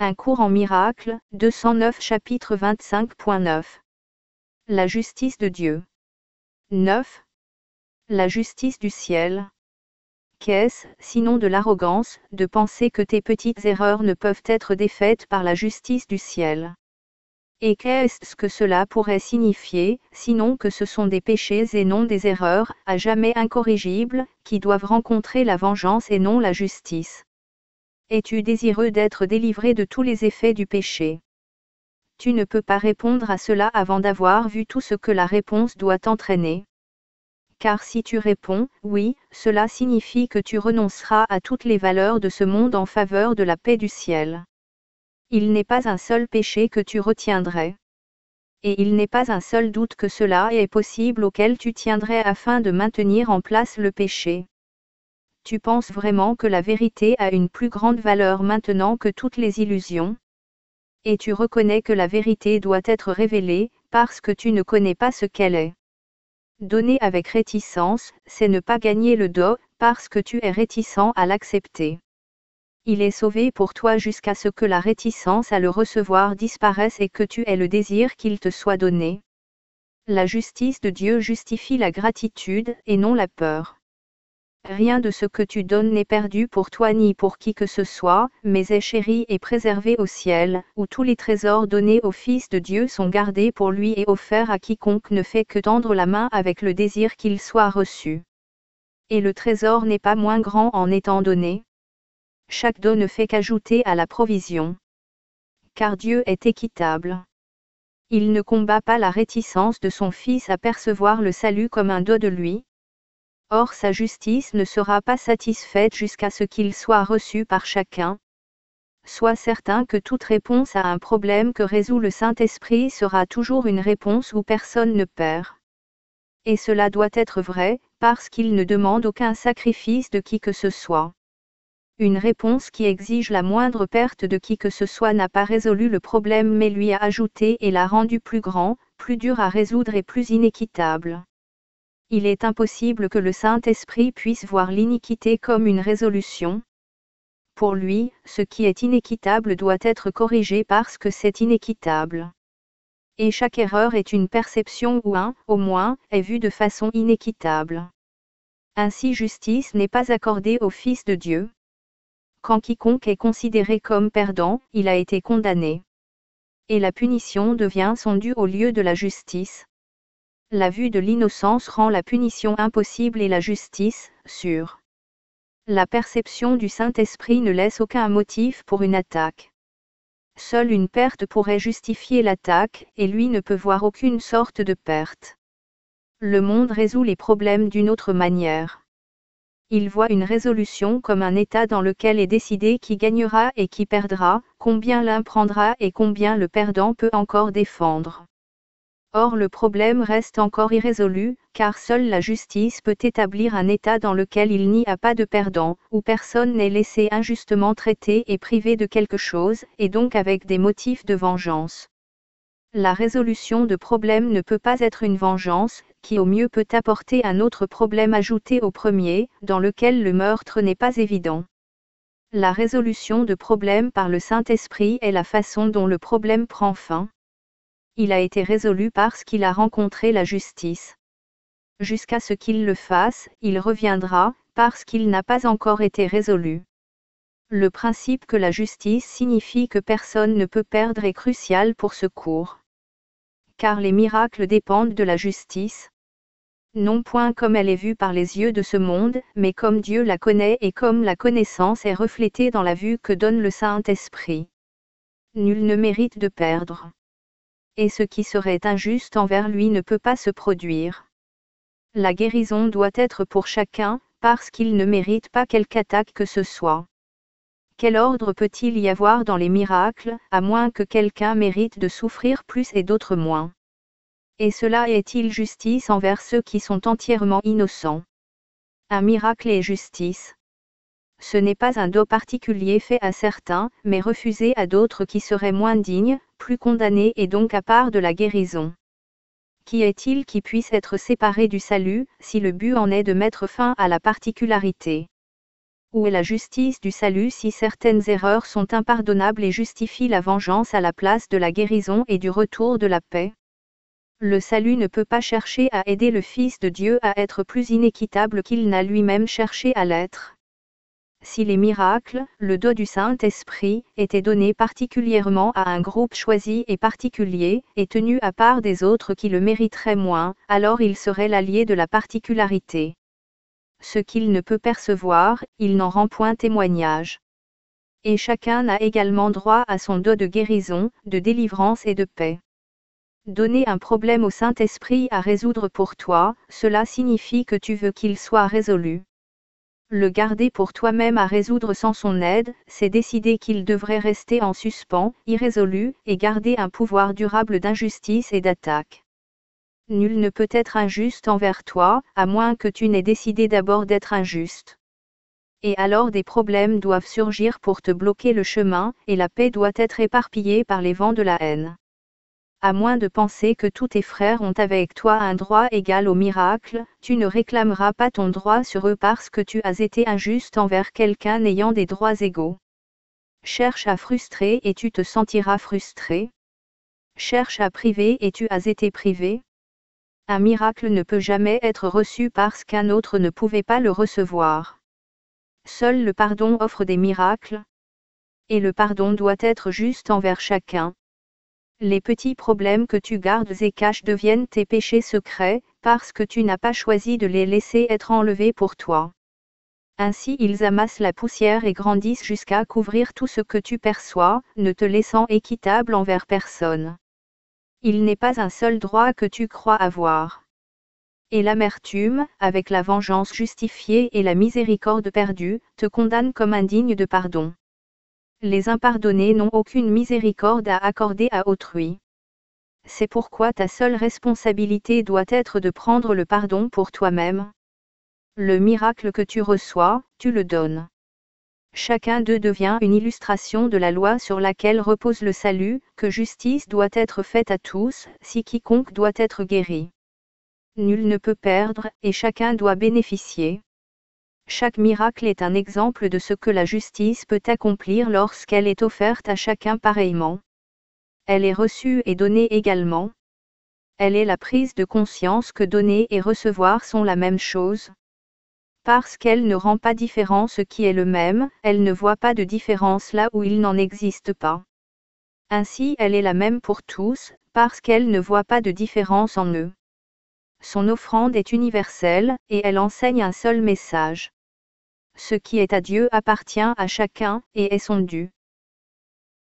Un cours en miracles, 209 chapitre 25.9. La justice de Dieu. 9. La justice du ciel. Qu'est-ce, sinon de l'arrogance, de penser que tes petites erreurs ne peuvent être défaites par la justice du ciel? Et qu'est-ce que cela pourrait signifier, sinon que ce sont des péchés et non des erreurs, à jamais incorrigibles, qui doivent rencontrer la vengeance et non la justice? Es-tu désireux d'être délivré de tous les effets du péché? Tu ne peux pas répondre à cela avant d'avoir vu tout ce que la réponse doit entraîner. Car si tu réponds « oui », cela signifie que tu renonceras à toutes les valeurs de ce monde en faveur de la paix du ciel. Il n'est pas un seul péché que tu retiendrais. Et il n'est pas un seul doute que cela est possible auquel tu tiendrais afin de maintenir en place le péché. Tu penses vraiment que la vérité a une plus grande valeur maintenant que toutes les illusions? Et tu reconnais que la vérité doit être révélée, parce que tu ne connais pas ce qu'elle est. Donner avec réticence, c'est ne pas gagner le dos, parce que tu es réticent à l'accepter. Il est sauvé pour toi jusqu'à ce que la réticence à le recevoir disparaisse et que tu aies le désir qu'il te soit donné. La justice de Dieu justifie la gratitude et non la peur. Rien de ce que tu donnes n'est perdu pour toi ni pour qui que ce soit, mais est chéri et préservé au ciel, où tous les trésors donnés au Fils de Dieu sont gardés pour lui et offerts à quiconque ne fait que tendre la main avec le désir qu'il soit reçu. Et le trésor n'est pas moins grand en étant donné. Chaque don ne fait qu'ajouter à la provision. Car Dieu est équitable. Il ne combat pas la réticence de son Fils à percevoir le salut comme un don de lui. Or sa justice ne sera pas satisfaite jusqu'à ce qu'il soit reçu par chacun. Sois certain que toute réponse à un problème que résout le Saint-Esprit sera toujours une réponse où personne ne perd. Et cela doit être vrai, parce qu'il ne demande aucun sacrifice de qui que ce soit. Une réponse qui exige la moindre perte de qui que ce soit n'a pas résolu le problème mais lui a ajouté et l'a rendu plus grand, plus dur à résoudre et plus inéquitable. Il est impossible que le Saint-Esprit puisse voir l'iniquité comme une résolution. Pour lui, ce qui est inéquitable doit être corrigé parce que c'est inéquitable. Et chaque erreur est une perception ou au moins, est vue de façon inéquitable. Ainsi justice n'est pas accordée au Fils de Dieu. Quand quiconque est considéré comme perdant, il a été condamné. Et la punition devient son dû au lieu de la justice. La vue de l'innocence rend la punition impossible et la justice, sûre. La perception du Saint-Esprit ne laisse aucun motif pour une attaque. Seule une perte pourrait justifier l'attaque, et lui ne peut voir aucune sorte de perte. Le monde résout les problèmes d'une autre manière. Il voit une résolution comme un état dans lequel est décidé qui gagnera et qui perdra, combien l'un prendra et combien le perdant peut encore défendre. Or le problème reste encore irrésolu, car seule la justice peut établir un état dans lequel il n'y a pas de perdant, où personne n'est laissé injustement traité et privé de quelque chose, et donc avec des motifs de vengeance. La résolution de problème ne peut pas être une vengeance, qui au mieux peut apporter un autre problème ajouté au premier, dans lequel le meurtre n'est pas évident. La résolution de problème par le Saint-Esprit est la façon dont le problème prend fin. Il a été résolu parce qu'il a rencontré la justice. Jusqu'à ce qu'il le fasse, il reviendra, parce qu'il n'a pas encore été résolu. Le principe que la justice signifie que personne ne peut perdre est crucial pour ce cours. Car les miracles dépendent de la justice. Non point comme elle est vue par les yeux de ce monde, mais comme Dieu la connaît et comme la connaissance est reflétée dans la vue que donne le Saint-Esprit. Nul ne mérite de perdre. Et ce qui serait injuste envers lui ne peut pas se produire. La guérison doit être pour chacun, parce qu'il ne mérite pas quelque attaque que ce soit. Quel ordre peut-il y avoir dans les miracles, à moins que quelqu'un mérite de souffrir plus et d'autres moins? Et cela est-il justice envers ceux qui sont entièrement innocents? Un miracle est justice. Ce n'est pas un don particulier fait à certains, mais refusé à d'autres qui seraient moins dignes, plus condamnés et donc à part de la guérison. Qui est-il qui puisse être séparé du salut, si le but en est de mettre fin à la particularité? Où est la justice du salut si certaines erreurs sont impardonnables et justifient la vengeance à la place de la guérison et du retour de la paix? Le salut ne peut pas chercher à aider le Fils de Dieu à être plus inéquitable qu'il n'a lui-même cherché à l'être. Si les miracles, le don du Saint-Esprit, étaient donnés particulièrement à un groupe choisi et particulier, et tenu à part des autres qui le mériteraient moins, alors il serait l'allié de la particularité. Ce qu'il ne peut percevoir, il n'en rend point témoignage. Et chacun a également droit à son don de guérison, de délivrance et de paix. Donner un problème au Saint-Esprit à résoudre pour toi, cela signifie que tu veux qu'il soit résolu. Le garder pour toi-même à résoudre sans son aide, c'est décider qu'il devrait rester en suspens, irrésolu, et garder un pouvoir durable d'injustice et d'attaque. Nul ne peut être injuste envers toi, à moins que tu n'aies décidé d'abord d'être injuste. Et alors des problèmes doivent surgir pour te bloquer le chemin, et la paix doit être éparpillée par les vents de la haine. À moins de penser que tous tes frères ont avec toi un droit égal au miracle, tu ne réclameras pas ton droit sur eux parce que tu as été injuste envers quelqu'un ayant des droits égaux. Cherche à frustrer et tu te sentiras frustré. Cherche à priver et tu as été privé. Un miracle ne peut jamais être reçu parce qu'un autre ne pouvait pas le recevoir. Seul le pardon offre des miracles. Et le pardon doit être juste envers chacun. Les petits problèmes que tu gardes et caches deviennent tes péchés secrets, parce que tu n'as pas choisi de les laisser être enlevés pour toi. Ainsi ils amassent la poussière et grandissent jusqu'à couvrir tout ce que tu perçois, ne te laissant équitable envers personne. Il n'est pas un seul droit que tu crois avoir. Et l'amertume, avec la vengeance justifiée et la miséricorde perdue, te condamne comme indigne de pardon. Les impardonnés n'ont aucune miséricorde à accorder à autrui. C'est pourquoi ta seule responsabilité doit être de prendre le pardon pour toi-même. Le miracle que tu reçois, tu le donnes. Chacun d'eux devient une illustration de la loi sur laquelle repose le salut, que justice doit être faite à tous, si quiconque doit être guéri. Nul ne peut perdre, et chacun doit bénéficier. Chaque miracle est un exemple de ce que la justice peut accomplir lorsqu'elle est offerte à chacun pareillement. Elle est reçue et donnée également. Elle est la prise de conscience que donner et recevoir sont la même chose. Parce qu'elle ne rend pas différent ce qui est le même, elle ne voit pas de différence là où il n'en existe pas. Ainsi elle est la même pour tous, parce qu'elle ne voit pas de différence en eux. Son offrande est universelle, et elle enseigne un seul message. Ce qui est à Dieu appartient à chacun, et est son dû.